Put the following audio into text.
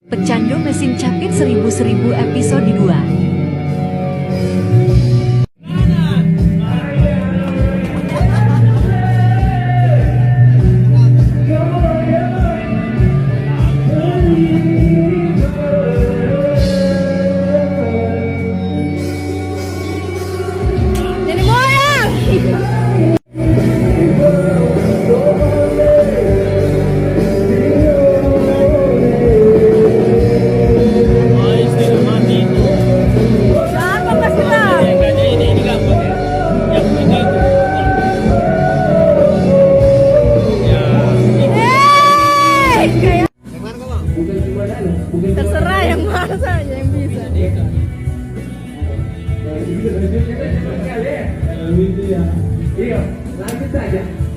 Pecandu Mesin Capit 1000 episode 2. Terserah yang mana saja yang bisa. Iya, lanjut saja.